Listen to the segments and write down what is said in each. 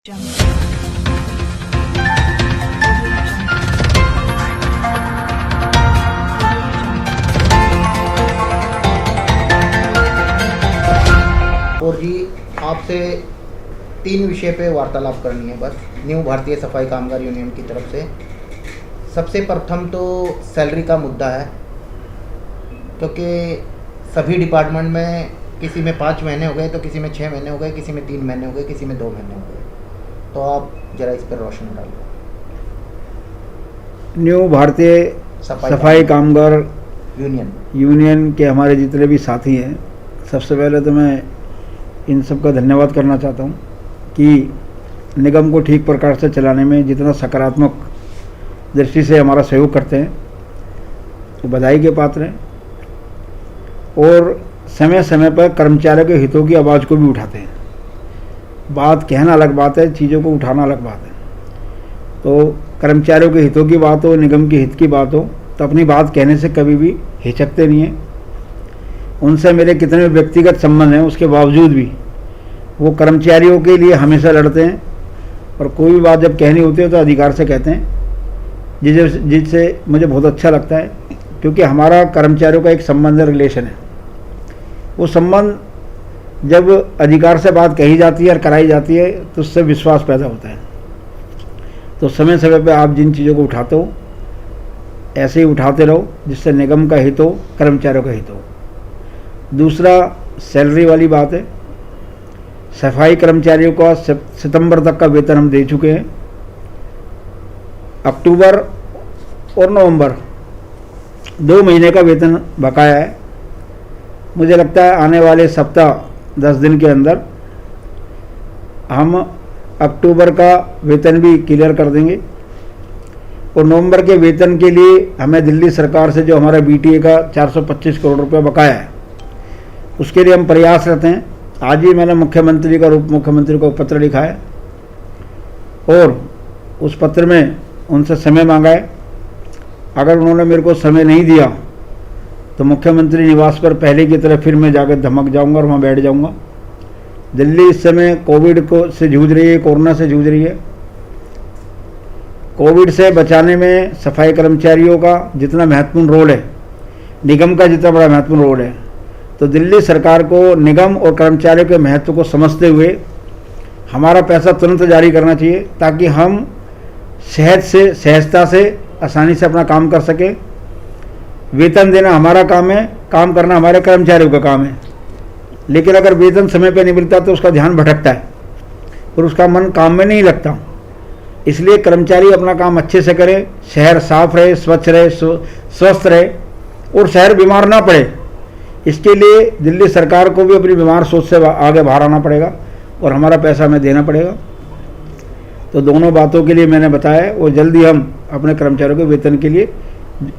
और जी आपसे 3 विषय पे वार्तालाप करनी है बस, न्यू भारतीय सफाई कामगार यूनियन की तरफ से। सबसे प्रथम तो सैलरी का मुद्दा है, क्योंकि सभी डिपार्टमेंट में किसी में 5 महीने हो गए तो किसी में 6 महीने हो गए, किसी में 3 महीने हो गए, किसी में 2 महीने हो गए। तो आप जरा इस पर रोशनी डालिए। न्यू भारतीय सफाई कामगार यूनियन के हमारे जितने भी साथी हैं, सबसे पहले तो मैं इन सब का धन्यवाद करना चाहता हूं कि निगम को ठीक प्रकार से चलाने में जितना सकारात्मक दृष्टि से हमारा सहयोग करते हैं, तो बधाई के पात्र हैं। और समय समय पर कर्मचारियों के हितों की आवाज़ को भी उठाते हैं। बात कहना अलग बात है, चीज़ों को उठाना अलग बात है। तो कर्मचारियों के हितों की बात हो, निगम के हित की बात हो, तो अपनी बात कहने से कभी भी हिचकते नहीं हैं। उनसे मेरे कितने व्यक्तिगत संबंध हैं, उसके बावजूद भी वो कर्मचारियों के लिए हमेशा लड़ते हैं। और कोई भी बात जब कहनी होती है तो अधिकार से कहते हैं, जिससे मुझे बहुत अच्छा लगता है, क्योंकि हमारा कर्मचारियों का एक संबंध, रिलेशन है। वो संबंध जब अधिकार से बात कही जाती है और कराई जाती है तो उससे विश्वास पैदा होता है। तो समय समय पर आप जिन चीज़ों को उठाते हो ऐसे ही उठाते रहो, जिससे निगम का हित हो, कर्मचारियों का हित हो। दूसरा, सैलरी वाली बात है। सफाई कर्मचारियों का सितंबर तक का वेतन हम दे चुके हैं। अक्टूबर और नवंबर 2 महीने का वेतन बकाया है। मुझे लगता है आने वाले सप्ताह 10 दिन के अंदर हम अक्टूबर का वेतन भी क्लियर कर देंगे। और नवंबर के वेतन के लिए हमें दिल्ली सरकार से जो हमारा बीटीए का 425 करोड़ रुपये बकाया है, उसके लिए हम प्रयासरत हैं। आज ही मैंने मुख्यमंत्री का, उप मुख्यमंत्री को पत्र लिखा है और उस पत्र में उनसे समय मांगा है। अगर उन्होंने मेरे को समय नहीं दिया तो मुख्यमंत्री निवास पर पहले की तरह फिर मैं जाकर धमक जाऊंगा और वहाँ बैठ जाऊंगा। दिल्ली इस समय कोविड से जूझ रही है, कोरोना से जूझ रही है। कोविड से बचाने में सफाई कर्मचारियों का जितना महत्वपूर्ण रोल है, निगम का जितना बड़ा महत्वपूर्ण रोल है, तो दिल्ली सरकार को निगम और कर्मचारियों के महत्व को समझते हुए हमारा पैसा तुरंत जारी करना चाहिए, ताकि हम सहजता से आसानी से अपना काम कर सकें। वेतन देना हमारा काम है, काम करना हमारे कर्मचारियों का काम है। लेकिन अगर वेतन समय पर नहीं मिलता तो उसका ध्यान भटकता है और उसका मन काम में नहीं लगता। इसलिए कर्मचारी अपना काम अच्छे से करें, शहर साफ रहे, स्वच्छ रहे, स्वस्थ रहे और शहर बीमार ना पड़े। इसके लिए दिल्ली सरकार को भी अपनी बीमार सोच से आगे बाहर आना पड़ेगा और हमारा पैसा हमें देना पड़ेगा। तो दोनों बातों के लिए मैंने बताया है और जल्दी हम अपने कर्मचारियों के वेतन के लिए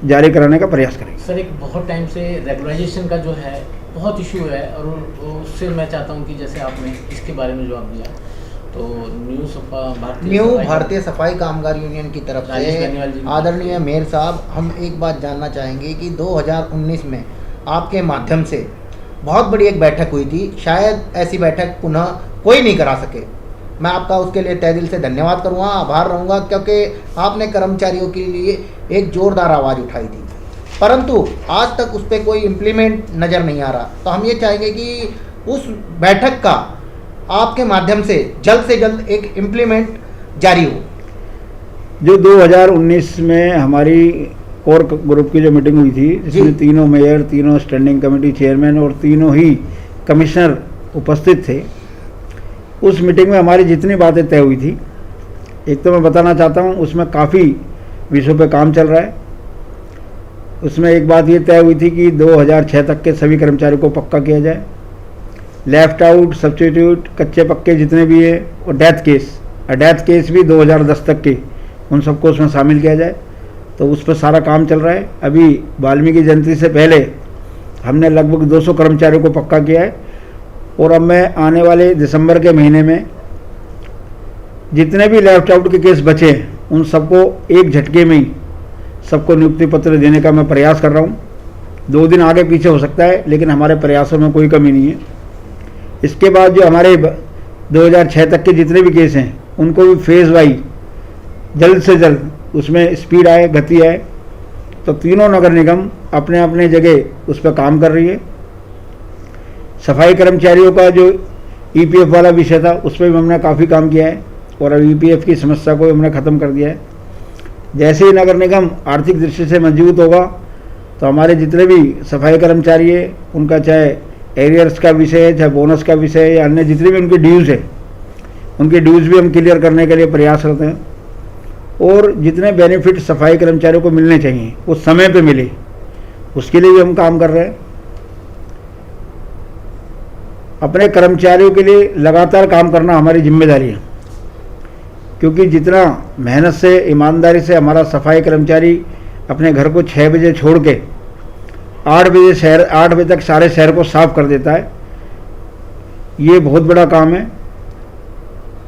जारी कराने का प्रयास करेंगे। सर, एक बहुत टाइम से रेगुलाइजेशन का जो है बहुत इशू है, और उससे मैं चाहता हूं कि जैसे आपने इसके बारे में जवाब दिया, तो न्यू भारतीय सफाई कामगार यूनियन की तरफ से आदरणीय मेयर साहब, हम एक बात जानना चाहेंगे कि 2019 में आपके माध्यम से बहुत बड़ी एक बैठक हुई थी। शायद ऐसी बैठक पुनः कोई नहीं करा सके। मैं आपका उसके लिए तहे दिल से धन्यवाद करूँगा, आभार रहूँगा, क्योंकि आपने कर्मचारियों के लिए एक जोरदार आवाज़ उठाई थी, परंतु आज तक उस पर कोई इम्प्लीमेंट नज़र नहीं आ रहा। तो हम ये चाहेंगे कि उस बैठक का आपके माध्यम से जल्द एक इम्प्लीमेंट जारी हो। जो 2019 में हमारी कोर ग्रुप की जो मीटिंग हुई थी, जिसमें तीनों मेयर, तीनों स्टैंडिंग कमेटी चेयरमैन और तीनों ही कमिश्नर उपस्थित थे, उस मीटिंग में हमारी जितनी बातें तय हुई थी, एक तो मैं बताना चाहता हूँ, उसमें काफ़ी विषयों पे काम चल रहा है। उसमें एक बात ये तय हुई थी कि 2006 तक के सभी कर्मचारियों को पक्का किया जाए। लेफ्ट आउट, सब्स्टिट्यूट, कच्चे पक्के जितने भी है, और डेथ केस भी 2010 तक के, उन सबको उसमें शामिल किया जाए। तो उस पर सारा काम चल रहा है। अभी वाल्मीकि जयंती से पहले हमने लगभग 200 कर्मचारियों को पक्का किया है, और अब मैं आने वाले दिसंबर के महीने में जितने भी लेफ्ट आउट के केस बचे हैं, उन सबको एक झटके में ही सबको नियुक्ति पत्र देने का मैं प्रयास कर रहा हूँ। 2 दिन आगे पीछे हो सकता है, लेकिन हमारे प्रयासों में कोई कमी नहीं है। इसके बाद जो हमारे 2006 तक के जितने भी केस हैं, उनको भी फेज वाइज जल्द से जल्द उसमें स्पीड आए, गति आए। तो तीनों नगर निगम अपने अपने जगह उस पर काम कर रही है। सफाई कर्मचारियों का जो ईपीएफ वाला विषय था उस पर भी हमने काफ़ी काम किया है और अब ईपीएफ की समस्या को हमने ख़त्म कर दिया है। जैसे ही नगर निगम आर्थिक दृष्टि से मजबूत होगा तो हमारे जितने भी सफाई कर्मचारी है उनका चाहे एरियर्स का विषय है, चाहे बोनस का विषय है या अन्य जितने भी उनकी ड्यूज़ है, उनकी ड्यूज़ भी हम क्लियर करने के लिए प्रयास करते हैं। और जितने बेनिफिट सफाई कर्मचारियों को मिलने चाहिए वो समय पे मिले, उसके लिए भी हम काम कर रहे हैं। अपने कर्मचारियों के लिए लगातार काम करना हमारी जिम्मेदारी है, क्योंकि जितना मेहनत से, ईमानदारी से हमारा सफाई कर्मचारी अपने घर को 6 बजे छोड़ के 8 बजे तक सारे शहर को साफ कर देता है, ये बहुत बड़ा काम है।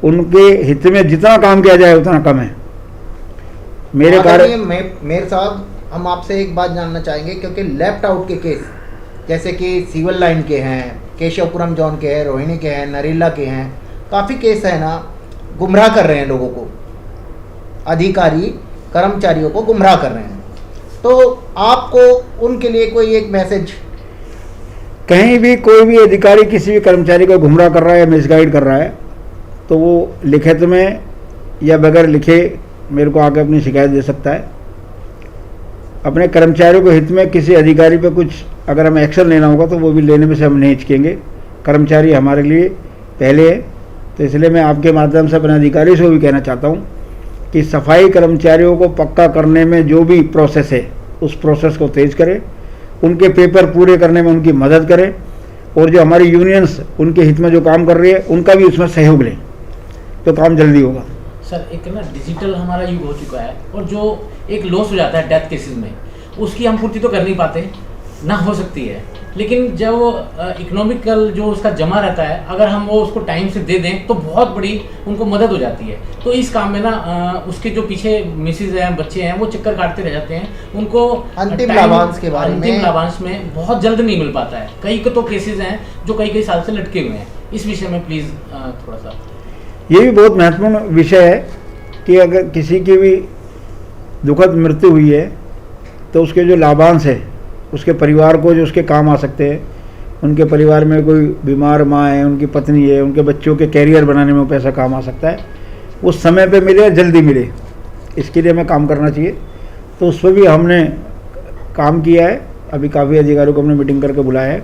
उनके हित में जितना काम किया जाए उतना कम है। मेरे कार्य मेयर साहब, हम आपसे एक बात जानना चाहेंगे, क्योंकि लेफ्ट आउट के केस जैसे कि सिविल लाइन के हैं, केशवपुरम जोन के हैं, रोहिणी के हैं, नरेला के हैं, काफ़ी केस है ना, गुमराह कर रहे हैं लोगों को, अधिकारी कर्मचारियों को गुमराह कर रहे हैं। तो आपको उनके लिए कोई एक मैसेज? कहीं भी कोई भी अधिकारी किसी भी कर्मचारी को गुमराह कर रहा है या मिसगाइड कर रहा है तो वो लिखित में या बगैर लिखे मेरे को आके अपनी शिकायत दे सकता है। अपने कर्मचारियों के हित में किसी अधिकारी पे कुछ अगर हमें एक्शन लेना होगा तो वो भी लेने में से हम नहीं हिचकेंगे। कर्मचारी हमारे लिए पहले है, तो इसलिए मैं आपके माध्यम से अपने अधिकारी से भी कहना चाहता हूँ कि सफाई कर्मचारियों को पक्का करने में जो भी प्रोसेस है उस प्रोसेस को तेज करें, उनके पेपर पूरे करने में उनकी मदद करें और जो हमारी यूनियंस उनके हित में जो काम कर रही है उनका भी उसमें सहयोग लें, तो काम जल्दी होगा। सर, एक ना डिजिटल हमारा युग हो चुका है और जो एक लॉस हो जाता है डेथ केसेस में, उसकी हम पूर्ति तो कर नहीं पाते, ना हो सकती है, लेकिन जब इकोनॉमिकल जो उसका जमा रहता है अगर हम वो उसको टाइम से दे दें तो बहुत बड़ी उनको मदद हो जाती है। तो इस काम में ना उसके जो पीछे मिसेज हैं, बच्चे हैं, वो चक्कर काटते रह जाते हैं, उनको अंतिम लाभांश में बहुत जल्द नहीं मिल पाता है। कई तो केसेस हैं जो कई साल से लटके हुए हैं। इस विषय में प्लीज़ थोड़ा सा। ये भी बहुत महत्वपूर्ण विषय है कि अगर किसी की भी दुखद मृत्यु हुई है तो उसके जो लाभांश है उसके परिवार को जो उसके काम आ सकते हैं, उनके परिवार में कोई बीमार माँ है, उनकी पत्नी है, उनके बच्चों के कैरियर बनाने में पैसा काम आ सकता है, उस समय पे मिले, जल्दी मिले, इसके लिए हमें काम करना चाहिए। तो उस पर भी हमने काम किया है। अभी काफ़ी अधिकारियों को हमने मीटिंग करके बुलाया है।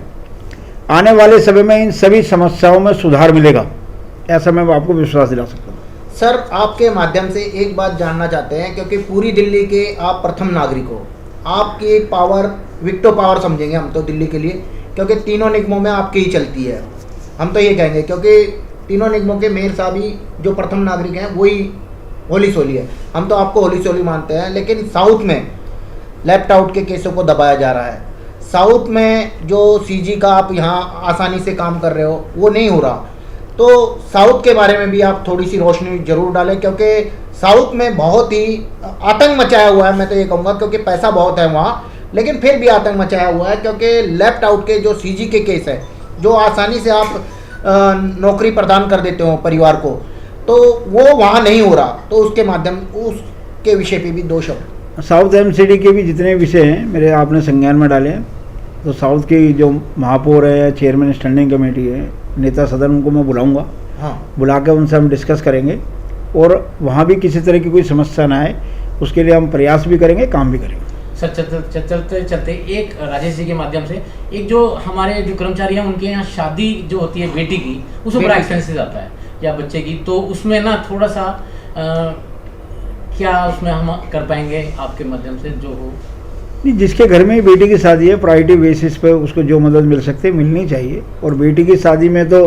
आने वाले समय में इन सभी समस्याओं में सुधार मिलेगा, ऐसा मैं आपको विश्वास दिला सकता हूँ। सर, आपके माध्यम से एक बात जानना चाहते हैं, क्योंकि पूरी दिल्ली के आप प्रथम नागरिक हो, आपकी पावर विक्टो पावर समझेंगे हम तो दिल्ली के लिए, क्योंकि तीनों निगमों में आपकी ही चलती है। हम तो ये कहेंगे क्योंकि तीनों निगमों के मेयर साहब ही जो प्रथम नागरिक हैं वही होली सोली है। हम तो आपको होली सोली मानते हैं, लेकिन साउथ में लेफ्ट आउट के केसों को दबाया जा रहा है। साउथ में जो सीजी का आप यहाँ आसानी से काम कर रहे हो वो नहीं हो रहा, तो साउथ के बारे में भी आप थोड़ी सी रोशनी जरूर डालें, क्योंकि साउथ में बहुत ही आतंक मचाया हुआ है। मैं तो ये कहूँगा क्योंकि पैसा बहुत है वहाँ, लेकिन फिर भी आतंक मचाया हुआ है, क्योंकि लेफ्ट आउट के जो सीजी के केस है, जो आसानी से आप नौकरी प्रदान कर देते हो परिवार को, तो वो वहाँ नहीं हो रहा। तो उसके माध्यम उसके विषय पे भी 2 शब्द। साउथ एमसीडी के भी जितने विषय हैं मेरे आपने संज्ञान में डाले हैं। तो साउथ की जो महापौर है या चेयरमैन स्टैंडिंग कमेटी है, नेता सदन, उनको मैं बुलाऊंगा। हाँ, बुला के उनसे हम डिस्कस करेंगे और वहाँ भी किसी तरह की कोई समस्या ना आए उसके लिए हम प्रयास भी करेंगे, काम भी करेंगे। सर, चलते चलते एक राजेश जी के माध्यम से, एक जो हमारे जो कर्मचारी हैं उनके यहाँ शादी जो होती है बेटी की, उसमें बड़ा एक्सपेंसेस आता है या बच्चे की, तो उसमें ना थोड़ा सा क्या उसमें हम कर पाएंगे आपके माध्यम से जो हो? नहीं, जिसके घर में बेटी की शादी है प्रायोरिटी बेसिस पे उसको जो मदद मिल सकती है मिलनी चाहिए। और बेटी की शादी में तो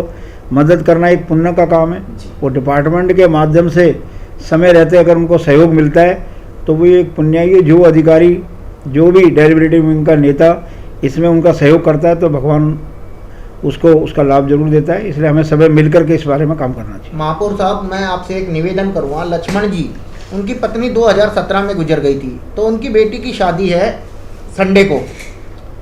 मदद करना एक पुण्य का काम है, और डिपार्टमेंट के माध्यम से समय रहते अगर उनको सहयोग मिलता है तो वो एक पुण्य है। जो अधिकारी, जो भी डेलिब्रेटिव विंग का नेता इसमें उनका सहयोग करता है तो भगवान उसको उसका लाभ जरूर देता है। इसलिए हमें सब मिलकर के इस बारे में काम करना चाहिए। महापौर साहब, मैं आपसे एक निवेदन करूँगा। लक्ष्मण जी, उनकी पत्नी 2017 में गुजर गई थी, तो उनकी बेटी की शादी है संडे को,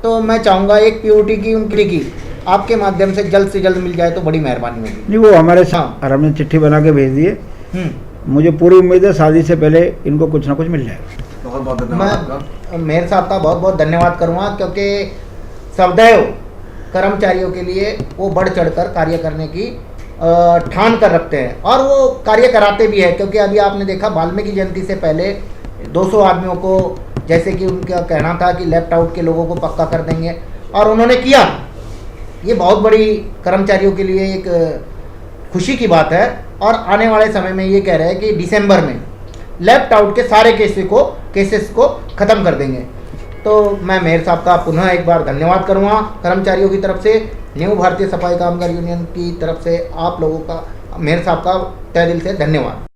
तो मैं चाहूँगा एक पीओटी की उनकी की आपके माध्यम से जल्द मिल जाए तो बड़ी मेहरबानी होगी। नहीं, वो हमारे साथ हमने चिट्ठी बना के भेज दिए मुझे पूरी उम्मीद है शादी से पहले इनको कुछ ना कुछ मिल जाएगा। बहुत बहुत धन्यवाद आपका। मैं मेयर साहब का बहुत बहुत धन्यवाद करूँगा, क्योंकि सदैव कर्मचारियों के लिए वो बढ़ चढ़कर कार्य करने की ठान कर रखते हैं और वो कार्य कराते भी है। क्योंकि अभी आपने देखा वाल्मीकि जयंती से पहले 200 आदमियों को, जैसे कि उनका कहना था कि लेफ्ट आउट के लोगों को पक्का कर देंगे, और उन्होंने किया। ये बहुत बड़ी कर्मचारियों के लिए एक खुशी की बात है। और आने वाले समय में ये कह रहे हैं कि दिसंबर में लेफ्ट आउट के सारे केसेस को ख़त्म कर देंगे। तो मैं मेयर साहब का पुनः एक बार धन्यवाद करूँगा कर्मचारियों की तरफ से, न्यू भारतीय सफाई कामगार यूनियन की तरफ से आप लोगों का, मेयर साहब का तहे दिल से धन्यवाद।